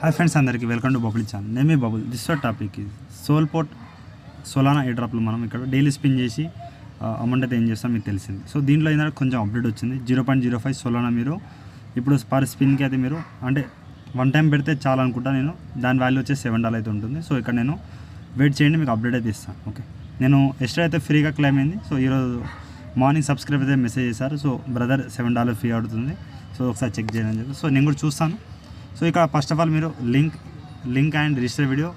Hi friends, అందరికీ welcome to bubble channel. నేను మీ bubble. This topic ఇది సోల్పోర్ట్ సోలానా ఎయిర్ డ్రాప్లో మనం ఇక్కడ డైలీ స్పిన్ చేసి అమౌంట్ అయితే ఏం చేస్తాం మీకు తెలిసింది. సో దీంట్లో ఏంటంటే కొంచెం అప్డేట్ వచ్చింది. 0.05 సోలానా మీరు ఇప్పుడు పర్ స్పిన్కి అయితే మీరు అంటే వన్ టైం పెడితే చాలా అనుకుంటా నేను. దాని వాల్యూ వచ్చేసి $7 అయితే ఉంటుంది. సో ఇక్కడ నేను వెయిట్ చేయండి, మీకు అప్డేట్ అయితే ఇస్తాను. ఓకే, నేను ఎక్స్ట్రా అయితే ఫ్రీగా క్లెయిమ్ అయింది. సో ఈరోజు మార్నింగ్ సబ్స్క్రైబ్ అయితే మెసేజ్ చేశారు. సో బ్రదర్ $7 ఫ్రీ అవుతుంది, సో ఒకసారి చెక్ చేయండి అని చెప్పి. సో నేను కూడా చూస్తాను. సో ఇక్కడ ఫస్ట్ ఆఫ్ ఆల్ మీరు link and register video,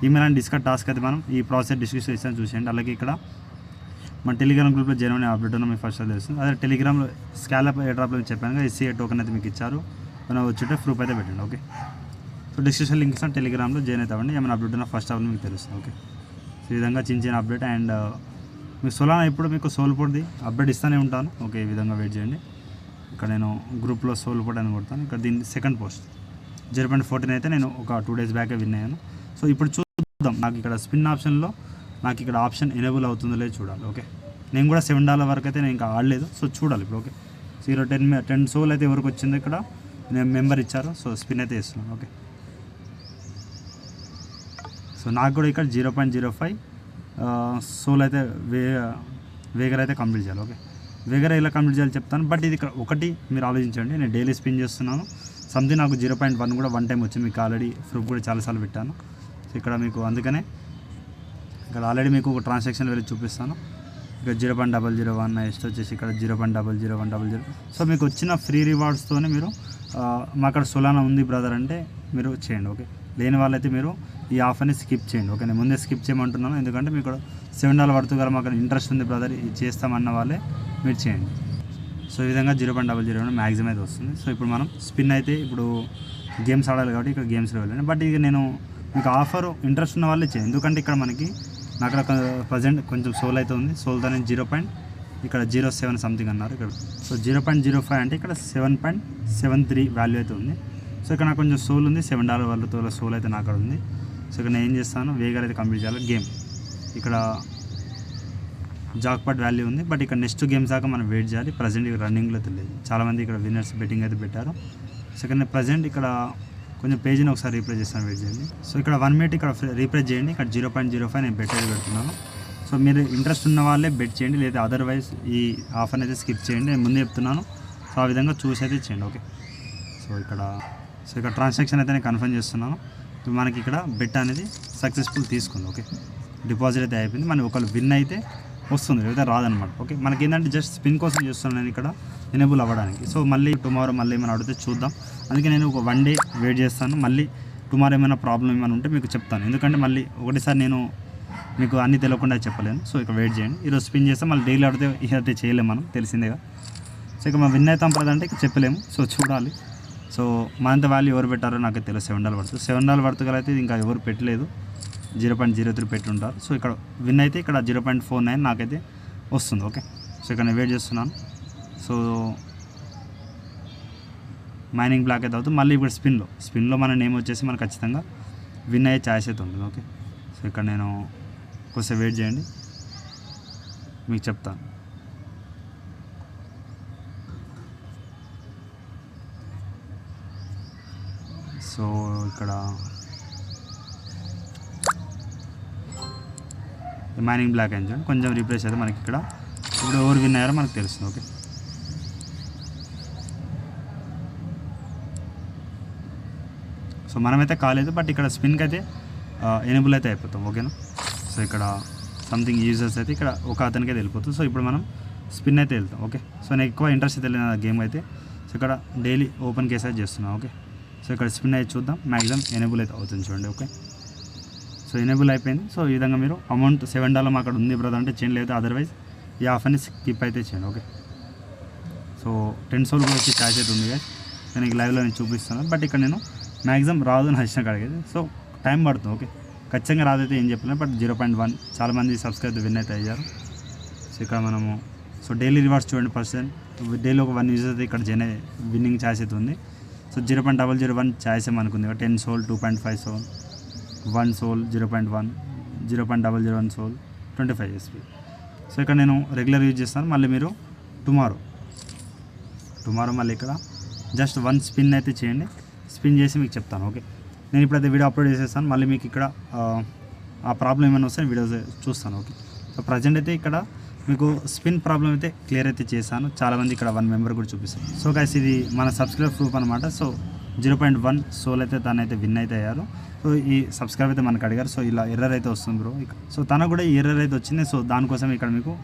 email and Discord task అయితే మనం ఈ ప్రాసెస్ డిస్కషన్ ఇస్తాను చూసేయండి. అలాగే ఇక్కడ మన టెలిగ్రామ్ గ్రూప్లో జెన్యున్ అప్డేట్ ఉన్నా మీకు ఫస్ట్ తెలుస్తుంది. అదే టెలిగ్రామ్లో స్కాలప్ ఎయిర్ డ్రాప్లో చెప్పాను కదా, SCA టోకెన్ అయితే మీకు ఇచ్చారు. మనం వచ్చుంటే ప్రూఫ్ అయితే పెట్టండి. ఓకే, సో డిస్క్రిప్షన్ లింక్ ఇస్తాను, టెలిగ్రామ్లో జాయిన్ అయితే అవ్వండి. ఏమైనా అప్డేట్ ఉన్నా ఫస్ట్ ఆఫ్ ఆల్ మీకు తెలుస్తుంది. ఓకే, సో ఈ విధంగా చిన్న అప్డేట్. అండ్ మీకు సోలానా ఇప్పుడు మీకు సోల్పోర్ట్ది అప్డేట్ ఇస్తూనే ఉంటాను. ఓకే, ఈ విధంగా వెయిట్ చేయండి. ఇక్కడ నేను గ్రూప్లో సోల్పోర్ట్ అని కొడతాను. ఇక్కడ దీన్ని సెకండ్ పోస్ట్ 0.14 అయితే నేను ఒక 2 days బ్యాకే విన్ అయ్యాను. సో ఇప్పుడు చూద్దాం, నాకు ఇక్కడ స్పిన్ ఆప్షన్లో నాకు ఇక్కడ ఆప్షన్ ఎనేబుల్ అవుతుందో లేదో చూడాలి. ఓకే, నేను కూడా $7 వరకు అయితే నేను ఇంకా ఆడలేదు. సో చూడాలి ఇప్పుడు. ఓకే, సో ఈరోజు 10 సోల్ అయితే ఎవరికి వచ్చింది, ఇక్కడ నేను మెంబర్ ఇచ్చారు. సో స్పిన్ అయితే ఇస్తున్నాను. ఓకే, సో నాకు కూడా ఇక్కడ 0.05 సోల్ అయితే వేగర్ అయితే కంప్లీట్ చేయాలి. ఓకే, వేగర్ ఇలా కంప్లీట్ చేయాలి చెప్తాను. బట్ ఇది ఇక్కడ ఒకటి మీరు ఆలోచించండి, నేను డైలీ స్పిన్ చేస్తున్నాను. సంథింగ్ నాకు 0.1 కూడా వన్ టైం వచ్చింది. మీకు ఆల్రెడీ ప్రూఫ్ కూడా చాలాసార్లు పెట్టాను. సో ఇక్కడ మీకు అందుకనే ఇక్కడ ఆల్రెడీ మీకు ఒక ట్రాన్సాక్షన్ వెళ్ళి చూపిస్తాను. ఇక్కడ 0.001 నెక్స్ట్ వచ్చేసి ఇక్కడ 0.00100. సో మీకు వచ్చిన ఫ్రీ రివార్డ్స్తోనే మీరు మా అక్కడ సోలానా ఉంది బ్రదర్ అంటే మీరు చేయండి. ఓకే, లేని వాళ్ళైతే మీరు ఈ ఆఫర్ని స్కిప్ చేయండి. ఓకే, నేను ముందే స్కిప్ చేయమంటున్నాను, ఎందుకంటే మీకు $7 పడుతుంది కదా, మాకు ఇంట్రెస్ట్ ఉంది బ్రదర్ ఇది చేస్తామన్న వాళ్ళే మీరు చేయండి. సో ఈ విధంగా 0.001 మ్యాక్సిమం అయితే వస్తుంది. సో ఇప్పుడు మనం స్పిన్ అయితే ఇప్పుడు గేమ్స్ ఆడాలి కాబట్టి ఇక్కడ గేమ్స్లో వెళ్ళండి. బట్ ఇక నేను మీకు ఆఫర్ ఇంట్రెస్ట్ ఉన్న వాళ్ళే చేయండి, ఎందుకంటే ఇక్కడ మనకి నాకు అక్కడ ప్రజెంట్ కొంచెం సోల్ అయితే ఉంది. సోల్తో నేను ఇక్కడ 0.07 సంథింగ్ అన్నారు ఇక్కడ. సో 0.05 అంటే ఇక్కడ 7.73 వాల్యూ అయితే ఉంది. సో ఇక్కడ నాకు కొంచెం సోల్ ఉంది, $7 వాళ్ళతో సోల్ అయితే నాకు ఉంది. సో ఇక్కడ నేను ఏం చేస్తాను, వేగర్ అయితే కంప్లీట్ చేయాలి. గేమ్ ఇక్కడ జాక్పాట్ వాల్యూ ఉంది, బట్ ఇక్కడ నెక్స్ట్ గేమ్స్ దాకా మనం వెయిట్ చేయాలి. ప్రజెంట్ ఇక్కడ రన్నింగ్లో తెలియదు, చాలామంది ఇక్కడ విన్నర్స్ బెట్టింగ్ అయితే పెట్టారు. సో ఇక్కడ ప్రజెంట్ ఇక్కడ కొంచెం పేజీని ఒకసారి రీప్లేస్ చేస్తాను, వెయిట్ చేయండి. సో ఇక్కడ 1 minute ఇక్కడ రీప్లేస్ చేయండి. ఇక్కడ 0.05 నేను బెట్ అయితే పెడుతున్నాను. సో మీరు ఇంట్రెస్ట్ ఉన్న వాళ్ళే బెట్ చేయండి, లేదా అదర్వైజ్ ఈ ఆఫర్ని అయితే స్కిప్ చేయండి, నేను ముందే చెప్తున్నాను. సో ఆ విధంగా చూసి అయితే చేయండి. ఓకే, సో ఇక్కడ ట్రాన్సాక్షన్ అయితే నేను కన్ఫర్మ్ చేస్తున్నాను. మనకి ఇక్కడ బెట్ అనేది సక్సెస్ఫుల్ తీసుకుంది. ఓకే, డిపాజిట్ అయితే అయిపోయింది. మనం ఒకళ్ళు విన్ అయితే వస్తుంది, లేదా రాదనమాట. ఓకే, మనకి ఏంటంటే జస్ట్ స్పిన్ కోసం చూస్తున్నాను నేను ఇక్కడ ఎనేబుల్ అవ్వడానికి. సో మళ్ళీ టుమారో మళ్ళీ ఏమైనా అడిగితే చూద్దాం. అందుకే నేను ఒక 1 day వెయిట్ చేస్తాను. మళ్ళీ టుమారో ఏమైనా ప్రాబ్లం ఏమైనా ఉంటే మీకు చెప్తాను, ఎందుకంటే మళ్ళీ ఒకటిసారి నేను మీకు అన్నీ తెలియకుండా చెప్పలేను. సో ఇక్కడ వెయిట్ చేయండి. ఈరోజు స్పిన్ చేస్తాం, మళ్ళీ డైలీ ఆడితే ఇదైతే చేయలేము మనం, తెలిసిందేగా. సో ఇక మనం విన్ అవుతాం ప్రదంటే ఇక చెప్పలేము. సో చూడాలి. సో మనంత వాల్యూ ఎవరు పెట్టారో నాకు తెలియదు. $7 పడుతుంది. $7 పడుతుంది అయితే ఇంకా ఎవరు పెట్టలేదు, 0.03 పెట్టుంటారు. సో ఇక్కడ విన్ అయితే ఇక్కడ 0.49 నాకైతే వస్తుంది. ఓకే, సో ఇక్కడ నేను వెయిట్ చేస్తున్నాను. సో మైనింగ్ బ్లాక్ అయితే అవుతుంది. మళ్ళీ ఇప్పుడు స్పిన్లో మన నేమ్ వచ్చేసి మనకు ఖచ్చితంగా విన్ అయ్యే ఛాయిస్ అయితే ఉంటుంది. ఓకే, సో ఇక్కడ నేను కొంచెం వెయిట్ చేయండి, మీకు చెప్తాను. సో ఇక్కడ మైనింగ్ బ్లాక్ అయింది చూడండి, కొంచెం రీప్లేస్ అయితే మనకి ఇక్కడ ఇప్పుడు ఎవరు విన్ అయ్యారో మనకు తెలుస్తుంది. ఓకే, సో మనమైతే కాలేదు, బట్ ఇక్కడ స్పిన్కి అయితే ఎనేబుల్ అయితే అయిపోతాం. ఓకేనా, సో ఇక్కడ సంథింగ్ యూజర్స్ అయితే ఇక్కడ ఒక అతనికి అయితే వెళ్ళిపోతుంది. సో ఇప్పుడు మనం స్పిన్ అయితే వెళ్తాం. ఓకే, సో నేను ఎక్కువ ఇంట్రెస్ట్ అయితే వెళ్ళిన గేమ్ అయితే. సో ఇక్కడ డైలీ ఓపెన్ కేస్ అయితే చేస్తున్నాను. ఓకే, సో ఇక్కడ స్పిన్ అయితే చూద్దాం, మ్యాక్సిమం ఎనేబుల్ అయితే అవుతుంది చూడండి. ఓకే, సో ఎనేబుల్ అయిపోయింది. సో ఈ విధంగా మీరు అమౌంట్ $7 అక్కడ ఉంది బ్రదర్ అంటే చేయండి, లేదా అదర్వైజ్ ఈ ఆఫర్ని స్కిప్ అయితే చేయండి. ఓకే, సో 10 సోల్ కూడా వచ్చి ఛార్జ్ అయితే ఉంది కదా, నేను లైవ్లో నేను చూపిస్తాను. బట్ ఇక్కడ నేను మ్యాక్సిమం రాదు అని వచ్చిన కాడికి, సో టైం పడుతుంది. ఓకే, ఖచ్చితంగా రాదైతే ఏం చెప్పలేను, బట్ 0.1 చాలామంది సబ్స్క్రైబ్ విన్ అయితే అయ్యారు. సో ఇక్కడ మనము సో డైలీ రివార్డ్స్ చూడండి, డైలీ ఒక 1 యూజర్ అయితే ఇక్కడ విన్నింగ్ ఛాయిస్ అయితే ఉంది. సో 0.001 ఛాయిస్ ఏమనుకుంది, 10 sol, 2.5 sol, 1 sol, 0.1, 0.001 sol, 25 SP. So ఇక్కడ నేను రెగ్యులర్ యూజ్ చేస్తాను. మళ్ళీ మీరు టుమారో మళ్ళీ ఇక్కడ జస్ట్ 1 స్పిన్ అయితే చేయండి, స్పిన్ చేసి మీకు చెప్తాను. ఓకే, నేను ఇప్పుడైతే వీడియో అప్లోడ్ చేసేస్తాను. మళ్ళీ మీకు ఇక్కడ ఆ ప్రాబ్లం ఏమైనా వస్తే వీడియో చూస్తాను. ఓకే, సో ప్రజెంట్ అయితే ఇక్కడ మీకు స్పిన్ ప్రాబ్లం అయితే క్లియర్ అయితే చేశాను. చాలామంది ఇక్కడ 1 మెంబర్ కూడా చూపిస్తాను. సో గైస్ ఇది మన సబ్స్క్రైబ్ ప్రూఫ్ అనమాట. సో 0.1 సోల్ అయితే తనైతే విన్ అయితే అయ్యారు. సో ఈ సబ్స్క్రైబ్ అయితే మనకు అడిగారు. సో ఇలా ఎర్రర్ అయితే వస్తుంది బ్రో. సో తనకు కూడా ఈ ఎర్రర్ అయితే వచ్చింది. సో దానికోసం ఇక్కడ మీకు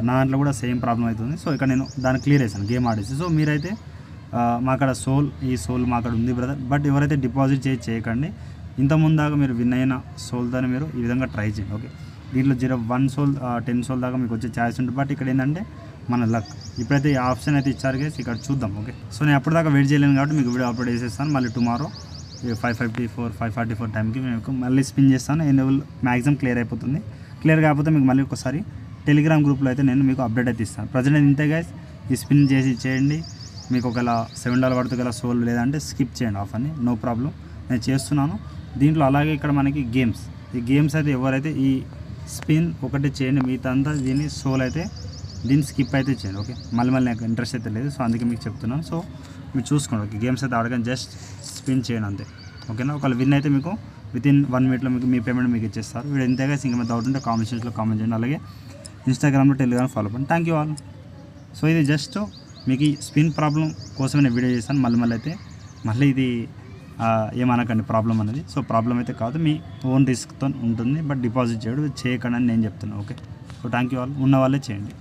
నా దాంట్లో కూడా సేమ్ ప్రాబ్లం అవుతుంది. సో ఇక్కడ నేను దాన్ని క్లియర్ చేశాను గేమ్ ఆడేసి. సో మీరైతే మా అక్కడ ఈ సోల్ మా అక్కడ ఉంది బ్రదర్. బట్ ఎవరైతే డిపాజిట్ చేయకండి. ఇంతకుముందు దాకా మీరు విన్ అయిన సోల్తోనే మీరు ఈ విధంగా ట్రై చేయండి. ఓకే, దీంట్లో 1 సోల్ 10 సోల్ దాకా మీకు వచ్చే ఛాయిస్ ఉంటుంది. బట్ ఇక్కడ ఏంటంటే మన లక్. ఇప్పుడైతే ఈ ఆప్షన్ అయితే ఇచ్చారు గైస్, ఇక్కడ చూద్దాం. ఓకే, సో నేను అప్పటిదాకా వెయిట్ చేయలేను కాబట్టి మీకు వీడియో అప్లోడ్ చేసేస్తాను. మళ్ళీ టుమారో 5:54 టైంకి మీకు మళ్ళీ స్పిన్ చేస్తాను. ఎనేబుల్ మ్యాక్సిమం క్లియర్ అయిపోతుంది. క్లియర్ కాకపోతే మీకు మళ్ళీ ఒకసారి టెలిగ్రామ్ గ్రూప్లో అయితే నేను మీకు అప్డేట్ అయితే ఇస్తాను. ప్రజెంట్ ఇంతే గైస్, ఈ స్పిన్ చేయండి. మీకు ఒకవేళ $7 పడుతుంది గల సోల్ లేదంటే స్కిప్ చేయండి ఆఫ్ అని, నో ప్రాబ్లం. నేను చేస్తున్నాను దీంట్లో. అలాగే ఇక్కడ మనకి ఈ గేమ్స్ అయితే ఎవరైతే ఈ స్పిన్ ఒకటి చేయండి, మిగతా అంతా సోల్ అయితే దీన్ని స్కిప్ అయితే చేయండి. ఓకే, మళ్ళీ నాకు ఇంట్రెస్ట్ అయితే లేదు. సో అందుకే మీకు చెప్తున్నాను. సో మీరు చూసుకోండి. ఓకే, గేమ్స్ అయితే ఆడగానే జస్ట్ స్పిన్ చేయండి అంతే. ఓకేనా, ఒకవేళ విన్ అయితే మీకు వితిన్ 1 మినిట్లో మీకు మీ పేమెంట్ మీకు ఇచ్చేస్తారు. వీడు ఎంతగా ఇంకా డౌట్ ఉంటే కామెంట్ సెక్షన్లో కామెంట్ చేయండి. అలాగే ఇన్స్టాగ్రామ్లో టెలిగ్రామ్ ఫాలో అవ్వండి. Thank you all. సో ఇది జస్ట్ మీకు ఈ స్పిన్ ప్రాబ్లం కోసమే నేను వీడియో చేశాను. మళ్ళీ ఇది ఏమనకండి ప్రాబ్లం అనేది. సో ప్రాబ్లం అయితే కాదు, మీ ఓన్ రిస్క్తో ఉంటుంది. బట్ డిపాజిట్ చేయకండి అని నేను చెప్తున్నాను. Okay, so thank you all. ఉన్న వాళ్ళే చేయండి.